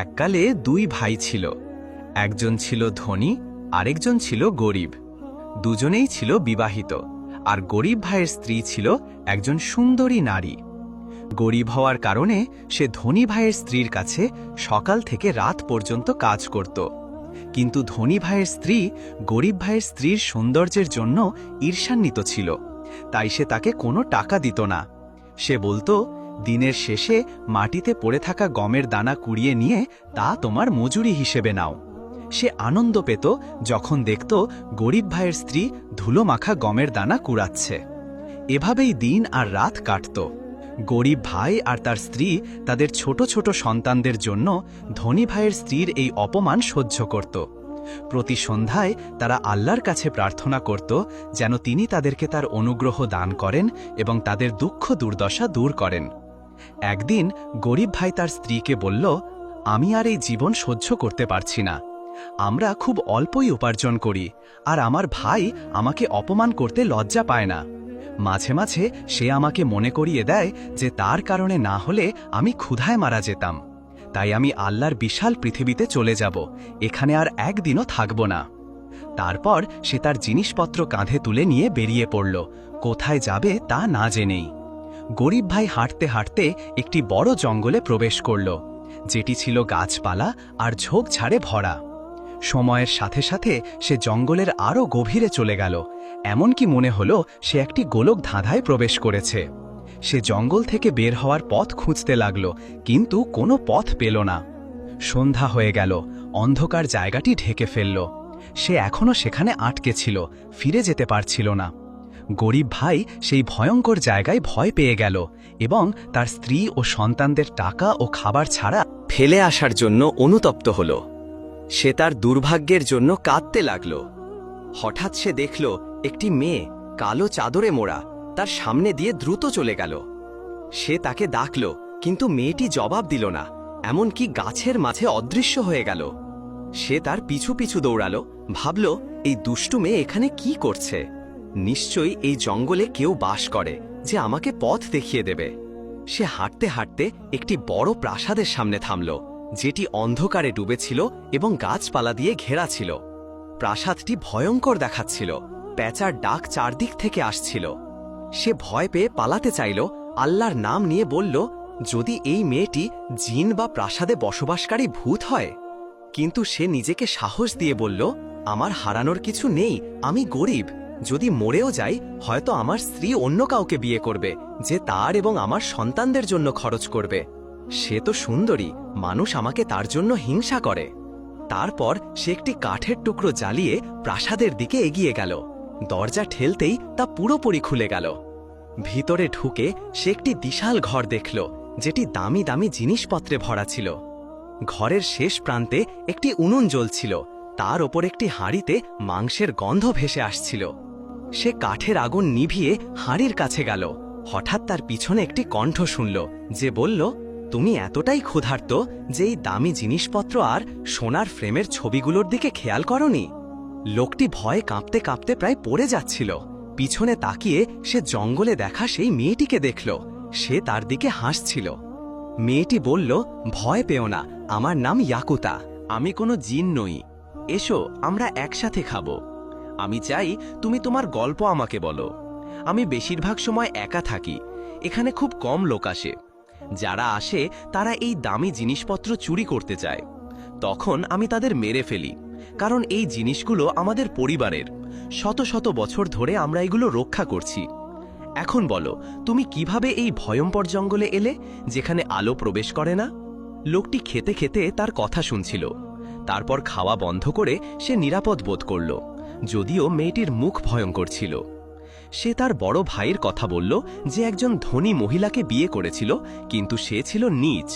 এককালে দুই ভাই ছিল। একজন ছিল ধনী, আরেকজন ছিল গরিব। দুজনেই ছিল বিবাহিত, আর গরিব ভাইয়ের স্ত্রী ছিল একজন সুন্দরী নারী। গরিব হওয়ার কারণে সে ধনী ভাইয়ের স্ত্রীর কাছে সকাল থেকে রাত পর্যন্ত কাজ করত। কিন্তু ধনী ভাইয়ের স্ত্রী গরিব ভাইয়ের স্ত্রীর সৌন্দর্যের জন্য ঈর্ষান্বিত ছিল, তাই সে তাকে কোনো টাকা দিত না। সে বলতো, দিনের শেষে মাটিতে পড়ে থাকা গমের দানা কুড়িয়ে নিয়ে তা তোমার মজুরি হিসেবে নাও। সে আনন্দ পেত যখন দেখত গরিব ভাইয়ের স্ত্রী ধুলো মাখা গমের দানা কুড়াচ্ছে। এভাবেই দিন আর রাত কাটত। গরিব ভাই আর তার স্ত্রী তাদের ছোট ছোট সন্তানদের জন্য ধনী ভাইয়ের স্ত্রীর এই অপমান সহ্য করত। প্রতি সন্ধ্যায় তারা আল্লাহর কাছে প্রার্থনা করত যেন তিনি তাদেরকে তার অনুগ্রহ দান করেন এবং তাদের দুঃখ দুর্দশা দূর করেন। একদিন গরিব ভাই তার স্ত্রীকে বলল, আমি আর এই জীবন সহ্য করতে পারছি না। আমরা খুব অল্পই উপার্জন করি, আর আমার ভাই আমাকে অপমান করতে লজ্জা পায় না। মাঝে মাঝে সে আমাকে মনে করিয়ে দেয় যে তার কারণে না হলে আমি ক্ষুধায় মারা যেতাম। তাই আমি আল্লাহর বিশাল পৃথিবীতে চলে যাব, এখানে আর একদিনও থাকব না। তারপর সে তার জিনিসপত্র কাঁধে তুলে নিয়ে বেরিয়ে পড়ল, কোথায় যাবে তা না জেনেই। গরিব ভাই হাঁটতে হাঁটতে একটি বড় জঙ্গলে প্রবেশ করল, যেটি ছিল গাছপালা আর ঝোপঝাড়ে ভরা। সময়ের সাথে সাথে সে জঙ্গলের আরও গভীরে চলে গেল, এমনকি মনে হলো সে একটি গোলক ধাঁধায় প্রবেশ করেছে। সে জঙ্গল থেকে বের হওয়ার পথ খুঁজতে লাগল, কিন্তু কোনো পথ পেল না। সন্ধ্যা হয়ে গেল, অন্ধকার জায়গাটি ঢেকে ফেলল। সে এখনও সেখানে আটকে ছিল, ফিরে যেতে পারছিল না। গরিব ভাই সেই ভয়ঙ্কর জায়গায় ভয় পেয়ে গেল এবং তার স্ত্রী ও সন্তানদের টাকা ও খাবার ছাড়া ফেলে আসার জন্য অনুতপ্ত হল। সে তার দুর্ভাগ্যের জন্য কাঁদতে লাগল। হঠাৎ সে দেখল একটি মেয়ে কালো চাদরে মোড়া তার সামনে দিয়ে দ্রুত চলে গেল। সে তাকে ডাকল, কিন্তু মেয়েটি জবাব দিল না, এমনকি গাছের মাঝে অদৃশ্য হয়ে গেল। সে তার পিছু পিছু দৌড়ালো, ভাবল এই দুষ্টু মেয়ে এখানে কি করছে? নিশ্চয়ই এই জঙ্গলে কেউ বাস করে যে আমাকে পথ দেখিয়ে দেবে। সে হাঁটতে হাঁটতে একটি বড় প্রাসাদের সামনে থামল, যেটি অন্ধকারে ডুবেছিল এবং গাছপালা দিয়ে ঘেরা ছিল। প্রাসাদটি ভয়ঙ্কর দেখাচ্ছিল, প্যাঁচার ডাক চারদিক থেকে আসছিল। সে ভয় পেয়ে পালাতে চাইল, আল্লাহর নাম নিয়ে বলল, যদি এই মেয়েটি জিন বা প্রাসাদে বসবাসকারী ভূত হয়। কিন্তু সে নিজেকে সাহস দিয়ে বলল, আমার হারানোর কিছু নেই, আমি গরিব। যদি মরেও যাই, হয়তো আমার স্ত্রী অন্য কাউকে বিয়ে করবে, যে তার এবং আমার সন্তানদের জন্য খরচ করবে। সে তো সুন্দরী, মানুষ আমাকে তার জন্য হিংসা করে। তারপর সে একটি কাঠের টুকরো জ্বালিয়ে প্রাসাদের দিকে এগিয়ে গেল। দরজা ঠেলতেই তা পুরোপুরি খুলে গেল। ভিতরে ঢুকে সে একটি বিশাল ঘর দেখল, যেটি দামি দামি জিনিসপত্রে ভরা ছিল। ঘরের শেষ প্রান্তে একটি উনুন জ্বলছিল, তার ওপর একটি হাঁড়িতে মাংসের গন্ধ ভেসে আসছিল। সে কাঠের আগুন নিভিয়ে হাঁড়ির কাছে গেল। হঠাৎ তার পিছনে একটি কণ্ঠ শুনল, যে বলল, তুমি এতটাই ক্ষুধার্ত যে এই দামি জিনিসপত্র আর সোনার ফ্রেমের ছবিগুলোর দিকে খেয়াল করনি? লোকটি ভয়ে কাঁপতে কাঁপতে প্রায় পড়ে যাচ্ছিল। পিছনে তাকিয়ে সে জঙ্গলে দেখা সেই মেয়েটিকে দেখল। সে তার দিকে হাসছিল। মেয়েটি বলল, ভয় পেও না, আমার নাম ইয়াকুতা, আমি কোনো জিন নই। এসো, আমরা একসাথে খাবো। আমি চাই তুমি তোমার গল্প আমাকে বলো। আমি বেশিরভাগ সময় একা থাকি, এখানে খুব কম লোক আসে। যারা আসে তারা এই দামি জিনিসপত্র চুরি করতে চায়। তখন আমি তাদের মেরে ফেলি, কারণ এই জিনিসগুলো আমাদের পরিবারের। শত শত বছর ধরে আমরা এগুলো রক্ষা করছি। এখন বলো, তুমি কিভাবে এই ভয়ঙ্কর জঙ্গলে এলে, যেখানে আলো প্রবেশ করে না? লোকটি খেতে খেতে তার কথা শুনছিল। তারপর খাওয়া বন্ধ করে সে নিরাপদ বোধ করল, যদিও মেয়েটির মুখ ভয়ঙ্কর ছিল। সে তার বড় ভাইয়ের কথা বলল, যে একজন ধনী মহিলাকে বিয়ে করেছিল, কিন্তু সে ছিল নীচ।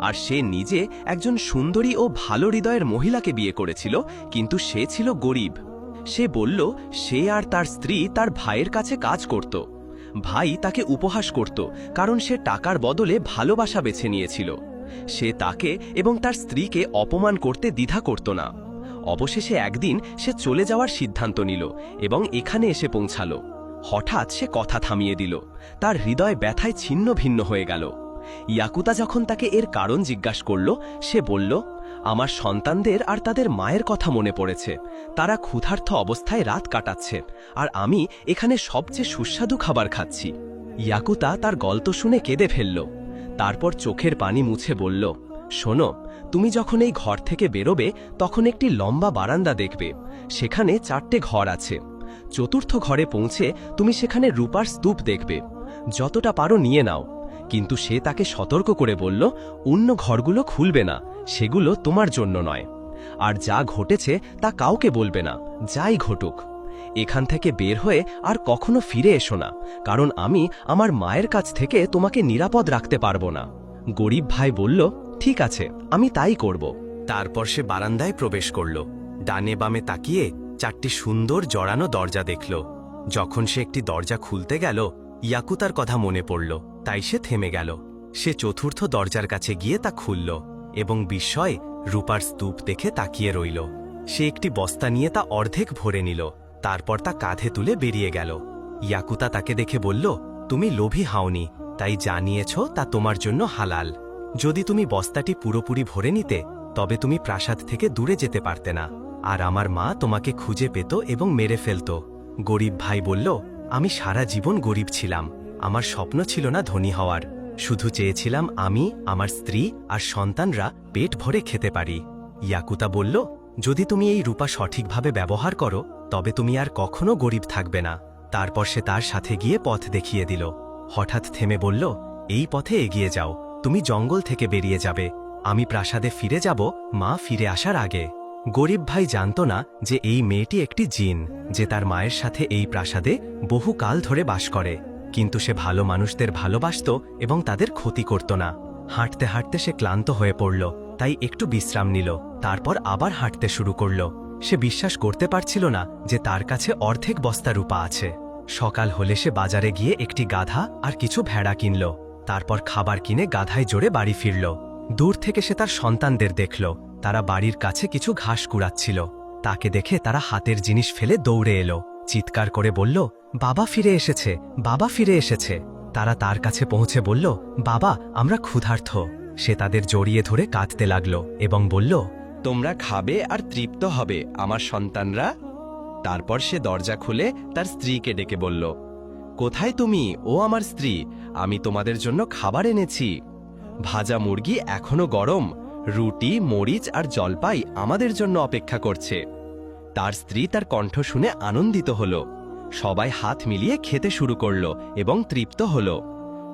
আর সে নিজে একজন সুন্দরী ও ভালো হৃদয়ের মহিলাকে বিয়ে করেছিল, কিন্তু সে ছিল গরিব। সে বলল, সে আর তার স্ত্রী তার ভাইয়ের কাছে কাজ করত। ভাই তাকে উপহাস করত, কারণ সে টাকার বদলে ভালোবাসা বেছে নিয়েছিল। সে তাকে এবং তার স্ত্রীকে অপমান করতে দ্বিধা করত না। অবশেষে একদিন সে চলে যাওয়ার সিদ্ধান্ত নিল এবং এখানে এসে পৌঁছালো। হঠাৎ সে কথা থামিয়ে দিল, তার হৃদয় ব্যথায় ছিন্ন ভিন্ন হয়ে গেল। ইয়াকুতা যখন তাকে এর কারণ জিজ্ঞাসা করল, সে বলল, আমার সন্তানদের আর তাদের মায়ের কথা মনে পড়েছে। তারা ক্ষুধার্ত অবস্থায় রাত কাটাচ্ছে, আর আমি এখানে সবচেয়ে সুস্বাদু খাবার খাচ্ছি। ইয়াকুতা তার গল্প শুনে কেঁদে ফেলল। তারপর চোখের পানি মুছে বলল, শোনো, তুমি যখন এই ঘর থেকে বেরোবে তখন একটি লম্বা বারান্দা দেখবে। সেখানে 4টে ঘর আছে। চতুর্থ ঘরে পৌঁছে তুমি সেখানে রূপার স্তূপ দেখবে। যতটা পারো নিয়ে নাও। কিন্তু সে তাকে সতর্ক করে বলল, অন্য ঘরগুলো খুলবে না, সেগুলো তোমার জন্য নয়। আর যা ঘটেছে তা কাউকে বলবে না, যাই ঘটুক। এখান থেকে বের হয়ে আর কখনো ফিরে এসো না, কারণ আমি আমার মায়ের কাছ থেকে তোমাকে নিরাপদ রাখতে পারবো না। গরিব ভাই বলল, ঠিক আছে, আমি তাই করব। তারপর সে বারান্দায় প্রবেশ করল। ডানে বামে তাকিয়ে 4টি সুন্দর জড়ানো দরজা দেখল। যখন সে একটি দরজা খুলতে গেল, ইয়াকুতার কথা মনে পড়ল, তাই সে থেমে গেল। সে চতুর্থ দরজার কাছে গিয়ে তা খুলল এবং বিস্ময়ে রূপার স্তূপ দেখে তাকিয়ে রইল। সে একটি বস্তা নিয়ে তা অর্ধেক ভরে নিল, তারপর তা কাঁধে তুলে বেরিয়ে গেল। ইয়াকুতা তাকে দেখে বলল, তুমি লোভী হাওনি, তাই যা নিয়েছ তা তোমার জন্য হালাল। যদি তুমি বস্তাটি পুরোপুরি ভরে নিতে, তবে তুমি প্রাসাদ থেকে দূরে যেতে পারতে না, আর আমার মা তোমাকে খুঁজে পেত এবং মেরে ফেলত। গরিব ভাই বলল, আমি সারা জীবন গরিব ছিলাম। আমার স্বপ্ন ছিল না ধনী হওয়ার, শুধু চেয়েছিলাম আমি, আমার স্ত্রী আর সন্তানরা পেট ভরে খেতে পারি। ইয়াকুতা বলল, যদি তুমি এই রূপা সঠিকভাবে ব্যবহার করো, তবে তুমি আর কখনো গরিব থাকবে না। তারপর সে তার সাথে গিয়ে পথ দেখিয়ে দিল। হঠাৎ থেমে বলল, এই পথে এগিয়ে যাও, তুমি জঙ্গল থেকে বেরিয়ে যাবে। আমি প্রাসাদে ফিরে যাব মা ফিরে আসার আগে। গরিব ভাই জানত না যে এই মেয়েটি একটি জিন, যে তার মায়ের সাথে এই প্রাসাদে বহু কাল ধরে বাস করে। কিন্তু সে ভালো মানুষদের ভালোবাসত এবং তাদের ক্ষতি করত না। হাঁটতে হাঁটতে সে ক্লান্ত হয়ে পড়ল, তাই একটু বিশ্রাম নিল। তারপর আবার হাঁটতে শুরু করল। সে বিশ্বাস করতে পারছিল না যে তার কাছে অর্ধেক বস্তা রূপা আছে। সকাল হলে সে বাজারে গিয়ে একটি গাধা আর কিছু ভেড়া কিনল। তারপর খাবার কিনে গাধায় জোরে বাড়ি ফিরল। দূর থেকে সে তার সন্তানদের দেখল। তারা বাড়ির কাছে কিছু ঘাস কুড়াচ্ছিল। তাকে দেখে তারা হাতের জিনিস ফেলে দৌড়ে এলো, চিৎকার করে বলল, বাবা ফিরে এসেছে, বাবা ফিরে এসেছে। তারা তার কাছে পৌঁছে বলল, বাবা, আমরা ক্ষুধার্ত। সে তাদের জড়িয়ে ধরে কাঁদতে লাগল এবং বলল, তোমরা খাবে আর তৃপ্ত হবে আমার সন্তানরা। তারপর সে দরজা খুলে তার স্ত্রীকে ডেকে বলল, কোথায় তুমি ও আমার স্ত্রী? আমি তোমাদের জন্য খাবার এনেছি। ভাজা মুরগি এখনো গরম, রুটি, মরিচ আর জলপাই আমাদের জন্য অপেক্ষা করছে। তার স্ত্রী তার কণ্ঠ শুনে আনন্দিত হল। সবাই হাত মিলিয়ে খেতে শুরু করল এবং তৃপ্ত হল।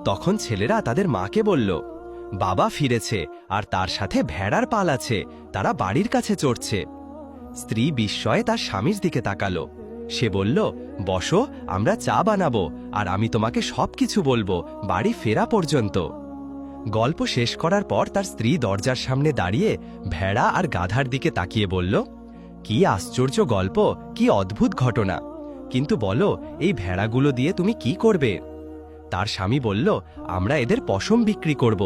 তখন ছেলেরা তাদের মাকে বলল, বাবা ফিরেছে আর তার সাথে ভেড়ার পাল আছে, তারা বাড়ির কাছে চড়ছে। স্ত্রী বিস্ময়ে তার স্বামীর দিকে তাকালো। সে বলল, বসো, আমরা চা বানাবো আর আমি তোমাকে সবকিছু বলবো বাড়ি ফেরা পর্যন্ত। গল্প শেষ করার পর তার স্ত্রী দরজার সামনে দাঁড়িয়ে ভেড়া আর গাধার দিকে তাকিয়ে বলল, কি আশ্চর্য গল্প, কি অদ্ভুত ঘটনা। কিন্তু বলো, এই ভেড়াগুলো দিয়ে তুমি কি করবে? তার স্বামী বলল, আমরা এদের পশম বিক্রি করব,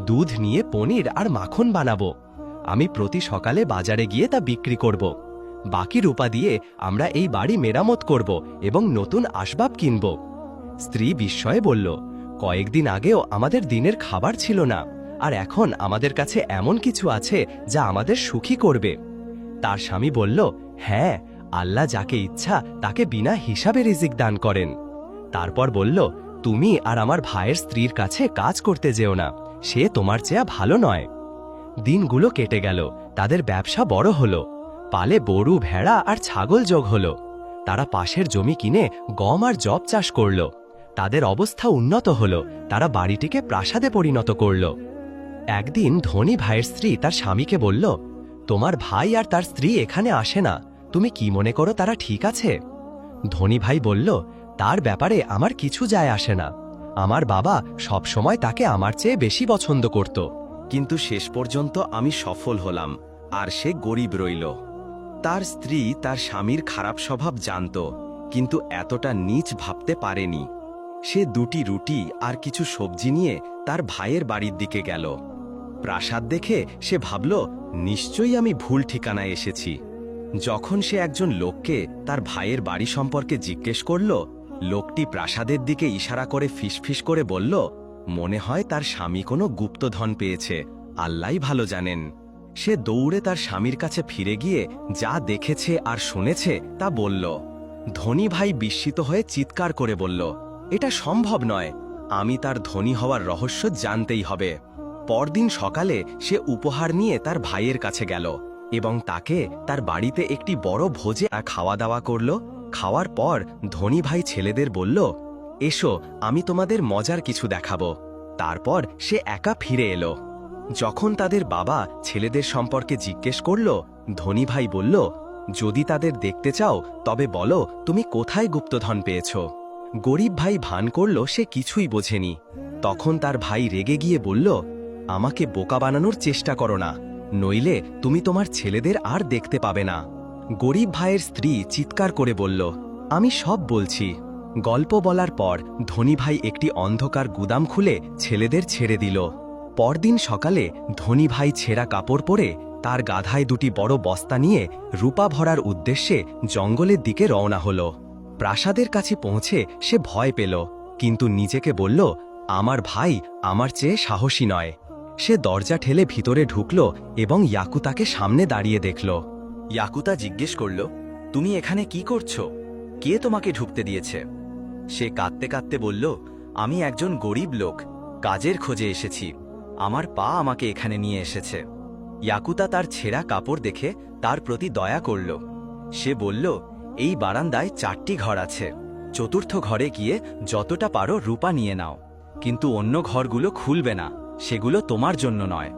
দুধ নিয়ে পনির আর মাখন বানাবো। আমি প্রতি সকালে বাজারে গিয়ে তা বিক্রি করব। বাকি রূপা দিয়ে আমরা এই বাড়ি মেরামত করব এবং নতুন আসবাব কিনব। স্ত্রী বিস্ময়ে বলল, কয়েকদিন আগেও আমাদের দিনের খাবার ছিল না, আর এখন আমাদের কাছে এমন কিছু আছে যা আমাদের সুখী করবে। তার স্বামী বলল, হ্যাঁ, আল্লাহ যাকে ইচ্ছা তাকে বিনা হিসাবে রিজিক দান করেন। তারপর বলল, তুমি আর আমার ভাইয়ের স্ত্রীর কাছে কাজ করতে যেও না, সে তোমার চেয়ে ভালো নয়। দিনগুলো কেটে গেল, তাদের ব্যবসা বড় হলো। পালে গরু, ভেড়া আর ছাগল যোগ হলো। তারা পাশের জমি কিনে গম আর জব চাষ করল। তাদের অবস্থা উন্নত হলো, তারা বাড়িটিকে প্রাসাদে পরিণত করল। একদিন ধনী ভাইয়ের স্ত্রী তার স্বামীকে বলল, তোমার ভাই আর তার স্ত্রী এখানে আসে না, তুমি কি মনে করো তারা ঠিক আছে? ধনী ভাই বলল, তার ব্যাপারে আমার কিছু যায় আসে না। আমার বাবা সবসময় তাকে আমার চেয়ে বেশি পছন্দ করত, কিন্তু শেষ পর্যন্ত আমি সফল হলাম আর সে গরিব রইল। তার স্ত্রী তার স্বামীর খারাপ স্বভাব জানত, কিন্তু এতটা নীচ ভাবতে পারেনি। সে 2টি রুটি আর কিছু সবজি নিয়ে তার ভাইয়ের বাড়ির দিকে গেল। প্রাসাদ দেখে সে ভাবল, নিশ্চয়ই আমি ভুল ঠিকানায় এসেছি। যখন সে একজন লোককে তার ভাইয়ের বাড়ি সম্পর্কে জিজ্ঞেস করল, লোকটি প্রাসাদের দিকে ইশারা করে ফিসফিস করে বলল, মনে হয় তার স্বামী কোনো গুপ্তধন পেয়েছে, আল্লাহই ভালো জানেন। সে দৌড়ে তার স্বামীর কাছে ফিরে গিয়ে যা দেখেছে আর শুনেছে তা বলল। ধনী ভাই বিস্মিত হয়ে চিৎকার করে বলল, এটা সম্ভব নয়, আমি তার ধনী হওয়ার রহস্য জানতেই হবে। পরদিন সকালে সে উপহার নিয়ে তার ভাইয়ের কাছে গেল এবং তাকে তার বাড়িতে একটি বড় ভোজে খাওয়া দাওয়া করল। খাওয়ার পর ধনী ভাই ছেলেদের বলল, এসো আমি তোমাদের মজার কিছু দেখাবো। তারপর সে একা ফিরে এলো। যখন তাদের বাবা ছেলেদের সম্পর্কে জিজ্ঞেস করল, ধনী ভাই বলল, যদি তাদের দেখতে চাও তবে বলো তুমি কোথায় গুপ্তধন পেয়েছ। গরিব ভাই ভান করল সে কিছুই বোঝেনি। তখন তার ভাই রেগে গিয়ে বলল, আমাকে বোকা বানানোর চেষ্টা করো না, নইলে তুমি তোমার ছেলেদের আর দেখতে পাবে না। গরিব ভাইয়ের স্ত্রী চিৎকার করে বলল, আমি সব বলছি। গল্প বলার পর ধনী ভাই একটি অন্ধকার গুদাম খুলে ছেলেদের ছেড়ে দিল। পরদিন সকালে ধনী ভাই ছেঁড়া কাপড় পরে তার গাধায় দুটি বড় বস্তা নিয়ে রূপা ভরার উদ্দেশ্যে জঙ্গলের দিকে রওনা হল। প্রাসাদের কাছে পৌঁছে সে ভয় পেল, কিন্তু নিজেকে বলল, আমার ভাই আমার চেয়ে সাহসী নয়। সে দরজা ঠেলে ভিতরে ঢুকল এবং ইয়াকুতাকে সামনে দাঁড়িয়ে দেখল। ইয়াকুতা জিজ্ঞেস করল, তুমি এখানে কি করছো? কে তোমাকে ঢুকতে দিয়েছে? সে কাঁদতে কাঁদতে বলল, আমি একজন গরিব লোক, কাজের খোঁজে এসেছি, আমার পা আমাকে এখানে নিয়ে এসেছে। ইয়াকুতা তার ছেঁড়া কাপড় দেখে তার প্রতি দয়া করল। সে বলল, এই বারান্দায় 4টি ঘর আছে, চতুর্থ ঘরে গিয়ে যতটা পারো রূপা নিয়ে নাও, কিন্তু অন্য ঘরগুলো খুলবে না, সেগুলো তোমার জন্য নয়।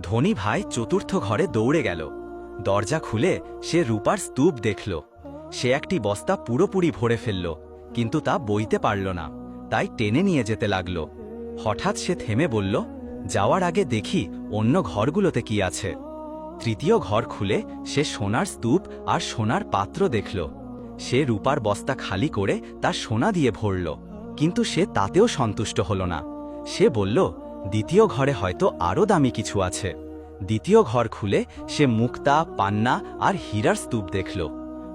ধনী ভাই চতুর্থ ঘরে দৌড়ে গেল। দরজা খুলে সে রূপার স্তূপ দেখল। সে একটি বস্তা পুরোপুরি ভরে ফেলল, কিন্তু তা বইতে পারল না, তাই টেনে নিয়ে যেতে লাগল। হঠাৎ সে থেমে বলল, যাওয়ার আগে দেখি অন্য ঘরগুলোতে কি আছে। তৃতীয় ঘর খুলে সে সোনার স্তূপ আর সোনার পাত্র দেখল। সে রূপার বস্তা খালি করে তা সোনা দিয়ে ভরল, কিন্তু সে তাতেও সন্তুষ্ট হল না। সে বলল, দ্বিতীয় ঘরে হয়তো আরও দামি কিছু আছে। দ্বিতীয় ঘর খুলে সে মুক্তা, পান্না আর হীরার স্তূপ দেখল।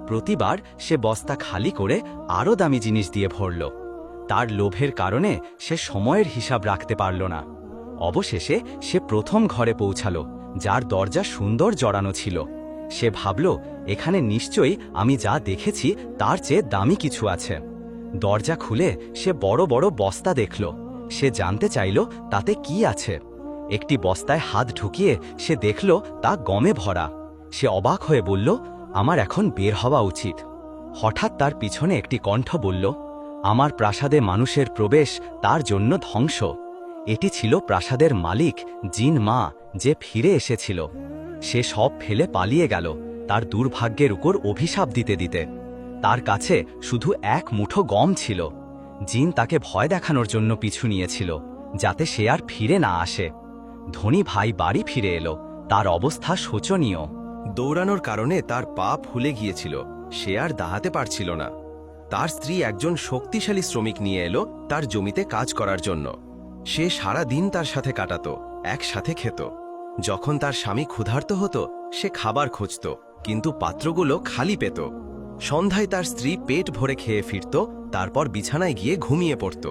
প্রতিবার সে বস্তা খালি করে আরও দামি জিনিস দিয়ে ভরল। তার লোভের কারণে সে সময়ের হিসাব রাখতে পারল না। অবশেষে সে প্রথম ঘরে পৌঁছালো, যার দরজা সুন্দর জড়ানো ছিল। সে ভাবল, এখানে নিশ্চয়ই আমি যা দেখেছি তার চেয়ে দামি কিছু আছে। দরজা খুলে সে বড় বড় বস্তা দেখল। সে জানতে চাইল তাতে কি আছে। একটি বস্তায় হাত ঢুকিয়ে সে দেখল তা গমে ভরা। সে অবাক হয়ে বলল, আমার এখন বের হওয়া উচিত। হঠাৎ তার পিছনে একটি কণ্ঠ বলল, আমার প্রাসাদে মানুষের প্রবেশ তার জন্য ধ্বংস। এটি ছিল প্রাসাদের মালিক জিন মা, যে ফিরে এসেছিল। সে সব ফেলে পালিয়ে গেল, তার দুর্ভাগ্যের উপর অভিশাপ দিতে দিতে। তার কাছে শুধু এক মুঠো গম ছিল। জিন তাকে ভয় দেখানোর জন্য পিছু নিয়েছিল, যাতে সে আর ফিরে না আসে। ধনী ভাই বাড়ি ফিরে এলো। তার অবস্থা শোচনীয়। দৌড়ানোর কারণে তার পা ফুলে গিয়েছিল, সে আর দাঁড়াতে পারছিল না। তার স্ত্রী একজন শক্তিশালী শ্রমিক নিয়ে এলো তার জমিতে কাজ করার জন্য। সে সারা দিন তার সাথে কাটাতো, একসাথে খেত। যখন তার স্বামী ক্ষুধার্ত হতো সে খাবার খুঁজত, কিন্তু পাত্রগুলো খালি পেত। সন্ধ্যায় তার স্ত্রী পেট ভরে খেয়ে ফিরত, তারপর বিছানায় গিয়ে ঘুমিয়ে পড়ত।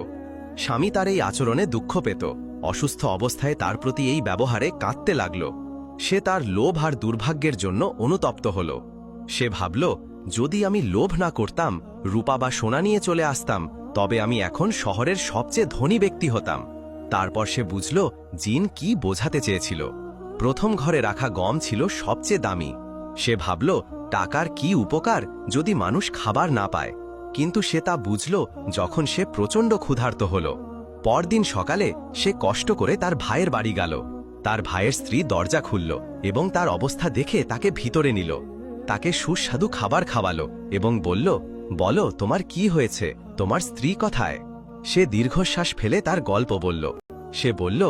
স্বামী তার এই আচরণে দুঃখ পেত। অসুস্থ অবস্থায় তার প্রতি এই ব্যবহারে কাঁদতে লাগল। সে তার লোভ আর দুর্ভাগ্যের জন্য অনুতপ্ত হল। সে ভাবল, যদি আমি লোভ না করতাম, রূপা বা সোনা নিয়ে চলে আসতাম, তবে আমি এখন শহরের সবচেয়ে ধনী ব্যক্তি হতাম। তারপর সে বুঝল জিন কি বোঝাতে চেয়েছিল। প্রথম ঘরে রাখা গম ছিল সবচেয়ে দামি। সে ভাবল, টাকার কি উপকার যদি মানুষ খাবার না পায়। কিন্তু সে তা বুঝল যখন সে প্রচণ্ড ক্ষুধার্ত হল। পরদিন সকালে সে কষ্ট করে তার ভাইয়ের বাড়ি গেল। তার ভাইয়ের স্ত্রী দরজা খুলল এবং তার অবস্থা দেখে তাকে ভিতরে নিল। তাকে সুস্বাদু খাবার খাওয়ালো এবং বলল, বলো তোমার কি হয়েছে, তোমার স্ত্রী কোথায়? সে দীর্ঘশ্বাস ফেলে তার গল্প বলল। সে বলল,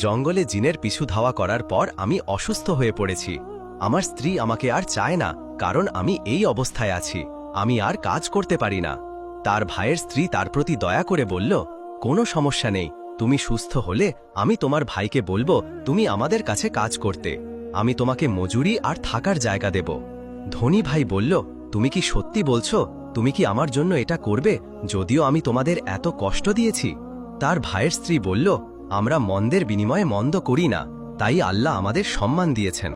জঙ্গলে জিনের পিছু ধাওয়া করার পর আমি অসুস্থ হয়ে পড়েছি। আমার স্ত্রী আমাকে আর চায় না, কারণ আমি এই অবস্থায় আছি, আমি আর কাজ করতে পারি না। তার ভাইয়ের স্ত্রী তার প্রতি দয়া করে বলল, কোনো সমস্যা নেই, তুমি সুস্থ হলে আমি তোমার ভাইকে বলবো তুমি আমাদের কাছে কাজ করতে, আমি তোমাকে মজুরি আর থাকার জায়গা দেব। ধনী ভাই বলল, তুমি কি সত্যি বলছো? তুমি কি আমার জন্য এটা করবে, যদিও আমি তোমাদের এত কষ্ট দিয়েছি? তার ভাইয়ের স্ত্রী বলল, আমরা মন্দের বিনিময়ে মন্দ করি না, তাই আল্লাহ আমাদের সম্মান দিয়েছেন।